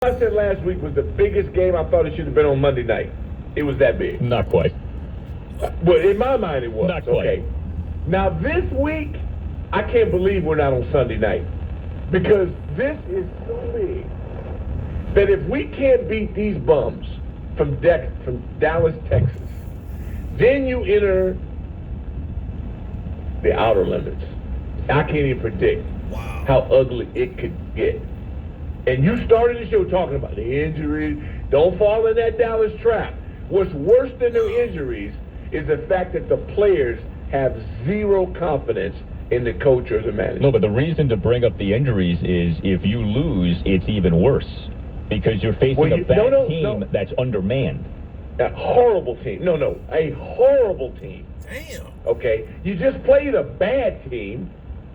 I said last week was the biggest game. I thought it should have been on Monday night. It was that big. Not quite. Well, in my mind it was. Not quite. Okay. Now this week, I can't believe we're not on Sunday night. Because this is so big that if we can't beat these bums from Dallas, Texas, then you enter the outer limits. I can't even predict how ugly it could get. And you started the show talking about the injuries. Don't fall in that Dallas trap. What's worse than the injuries is the fact that the players have zero confidence in the coach or the manager. No, but the reason to bring up the injuries is if you lose, it's even worse. Because you're facing a bad team that's undermanned. A horrible team. A horrible team. Damn. Okay? You just played a bad team,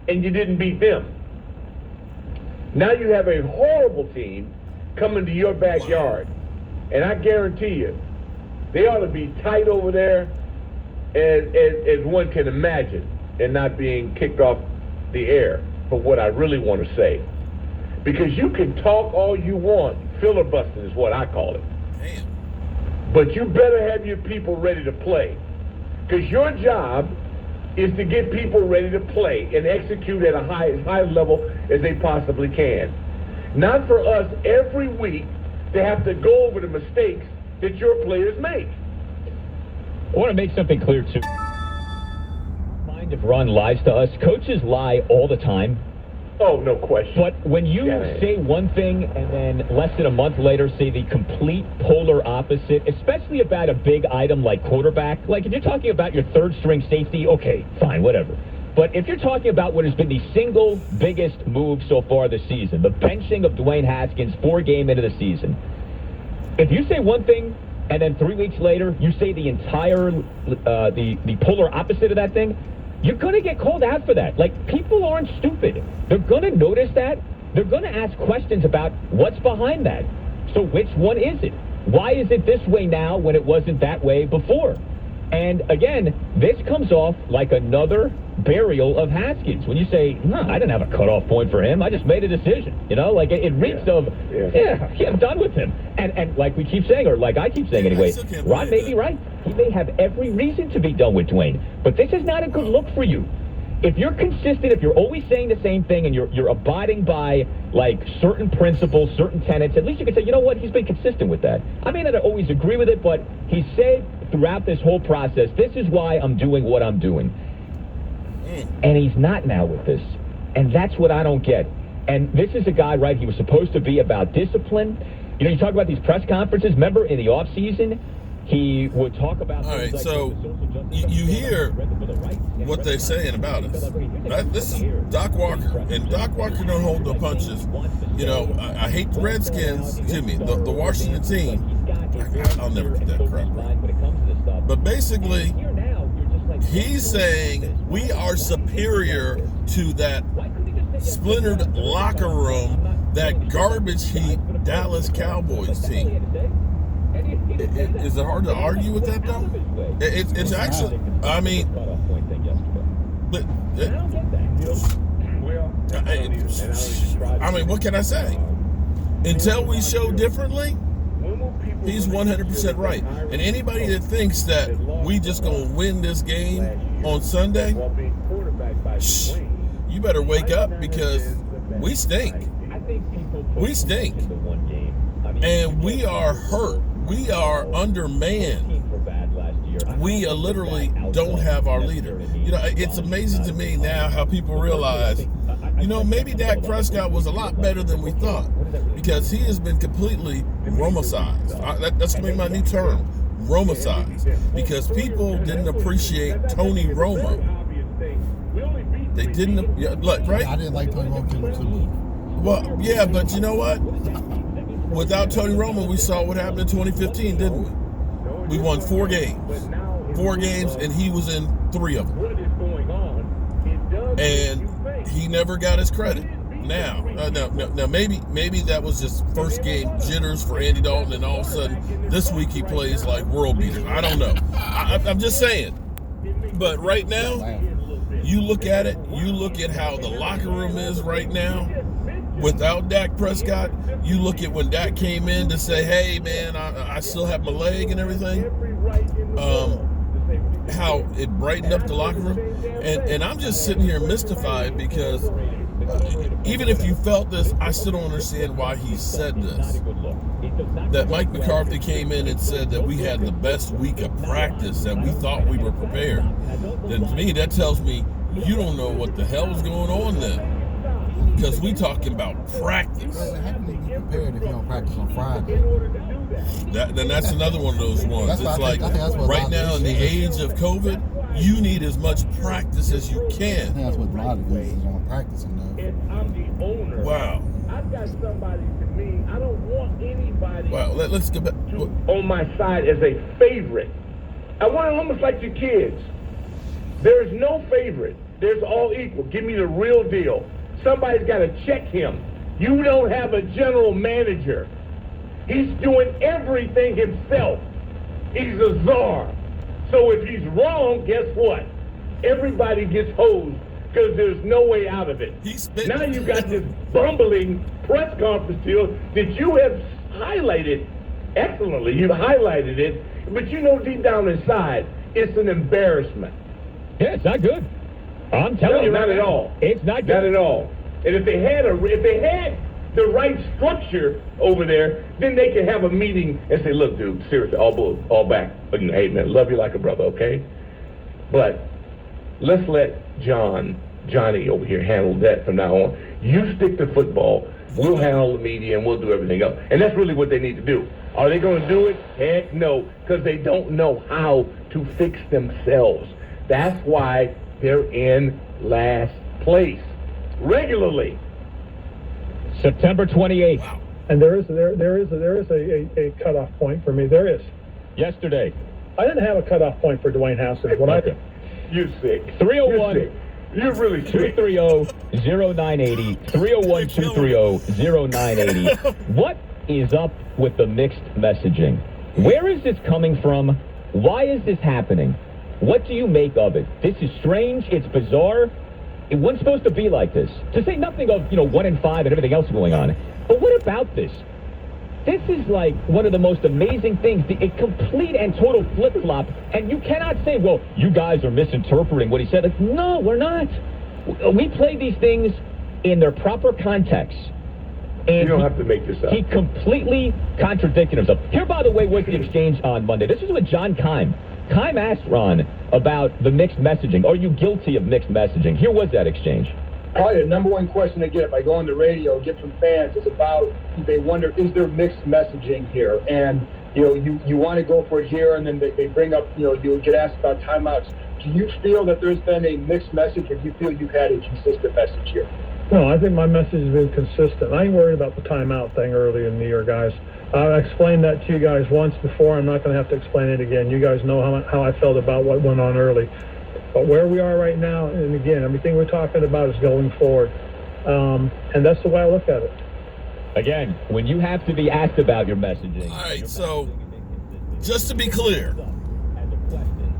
and you didn't beat them. Now you have a horrible team coming to your backyard. And I guarantee you, they ought to be tight over there as one can imagine and not being kicked off the air for what I really want to say. Because you can talk all you want. Filibustering is what I call it. Damn. But you better have your people ready to play. Because your job is to get people ready to play and execute at as high level as they possibly can. Not for us every week to have to go over the mistakes that your players make. I want to make something clear, too. Mind if Ron lies to us? Coaches lie all the time. Oh, no question. But when you say one thing and then less than a month later say the complete polar opposite, especially about a big item like quarterback, like if you're talking about your third string safety, okay, fine, whatever. But if you're talking about what has been the single biggest move so far this season, the benching of Dwayne Haskins 4 games into the season, if you say one thing and then 3 weeks later you say the entire, the polar opposite of that thing, you're going to get called out for that. Like, people aren't stupid. They're going to notice that. They're going to ask questions about what's behind that. So which one is it? Why is it this way now when it wasn't that way before? And again, this comes off like another burial of Haskins. When you say, no, I didn't have a cutoff point for him. I just made a decision. You know, like it reeks of, I'm done with him. And like we keep saying, or like I keep saying anyway, Ron may be right. He may have every reason to be done with Dwayne. But this is not a good look for you. If you're consistent, if you're always saying the same thing and you're abiding by like certain principles, certain tenets, at least you can say, you know what, he's been consistent with that. I may not always agree with it, but he said throughout this whole process, this is why I'm doing what I'm doing. And he's not now with this. And that's what I don't get. And this is a guy, right, he was supposed to be about discipline. You know, you talk about these press conferences. Remember in the offseason, he would talk about... All right, so you hear what they're saying about us. Right? This is Doc Walker, and Doc Walker don't hold no punches. You know, I hate the Redskins, the Washington team. I'll never get that crap right. But basically, he's saying we are superior to that splintered locker room, that garbage heap Dallas Cowboys team. Is it hard to argue with that, though? It's actually, I mean, what can I say? Until we show differently, he's 100% right. And anybody that thinks that we just going to win this game on Sunday, you better wake up because we stink. We stink. And we are hurt. We are undermanned. We literally don't have our leader. You know, it's amazing to me now how people realize, you know, maybe Dak Prescott was a lot better than we thought because he has been completely Romicized. That's going to be my new term, Romicized, because people didn't appreciate Tony Romo. They didn't, right? I didn't like Tony Romo too. Well, yeah, but you know what? Without Tony Romo, we saw what happened in 2015, didn't we? We won 4 games. 4 games, and he was in 3 of them. And he never got his credit. Now, maybe that was just first game jitters for Andy Dalton, and all of a sudden, this week he plays like world beater. I don't know. I'm just saying. But right now, you look at it, you look at how the locker room is right now, without Dak Prescott, you look at when Dak came in to say, hey, man, I still have my leg and everything, how it brightened up the locker room. And I'm just sitting here mystified because even if you felt this, I still don't understand why he said this. That Mike McCarthy came in and said that we had the best week of practice, that we thought we were prepared. Then to me, that tells me you don't know what the hell is going on then. Because we talking about practice. How can you be prepared if you don't practice on Friday? Then that's another one of those ones. That's It's what I like think that's what right a lot of now in the age of COVID, you need as much practice as you I think can. that's what a lot of it is on practicing though. And I'm the owner. Wow. I've got somebody to me. I don't want anybody Wow. Let's get back. on my side as a favorite. I want it almost like your kids. There is no favorite. There's all equal. Give me the real deal. Somebody's got to check him. You don't have a general manager. He's doing everything himself. He's a czar. So if he's wrong, guess what? Everybody gets hosed because there's no way out of it. Now you've got this bumbling press conference deal that you have highlighted excellently. You've highlighted it, but you know deep down inside, it's an embarrassment. Yeah, it's not good. I'm telling you, not right at now, all. It's not good. Not at all. And if they had the right structure over there, then they can have a meeting and say, "Look, dude, seriously, all back. Hey, man, love you like a brother, okay? But let's let Johnny over here handle that from now on. You stick to football. We'll handle the media and we'll do everything else." And that's really what they need to do. Are they going to do it? Heck no, because they don't know how to fix themselves. That's why they're in last place regularly. September 28th. Wow. And there is a cutoff point for me. There is. Yesterday. I didn't have a cutoff point for Dwayne Haskins. When Okay. You're sick. 301. You're sick. You're really sick. 230-0980. 301-230-0980. What is up with the mixed messaging? Where is this coming from? Why is this happening? What do you make of it? This is strange. It's bizarre. It wasn't supposed to be like this. To say nothing of, 1 in 5 and everything else going on. But what about this? This is like one of the most amazing things, a complete and total flip-flop, and you cannot say, well, you guys are misinterpreting what he said. Like, no, we're not. We play these things in their proper context. And You don't have to make this up. he completely contradicted himself. Here, by the way, was the exchange on Monday. This was with John Keim. Keim asked Ron about the mixed messaging. Are you guilty of mixed messaging? Here was that exchange. Probably the number one question I get if I go on the radio, get from fans, is about, they wonder, is there mixed messaging here? And, you want to go for it here, and then they bring up, you get asked about timeouts. Do you feel that there's been a mixed message, or do you feel you've had a consistent message here? No, I think my message has been consistent. I ain't worried about the timeout thing earlier in the year, guys. I explained that to you guys once before. I'm not going to have to explain it again. You guys know how I felt about what went on early. But where we are right now, and again, everything we're talking about is going forward. And that's the way I look at it. Again, when you have to be asked about your messaging. All right, so just to be clear,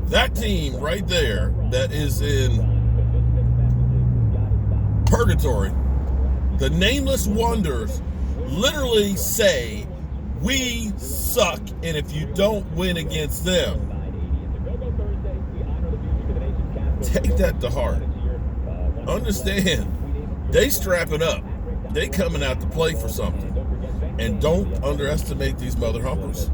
that team right there that is in purgatory, the Nameless Wonders, literally say, we suck, and if you don't win against them, take that to heart. Understand, they strapping up. They coming out to play for something. And don't underestimate these mother humpers.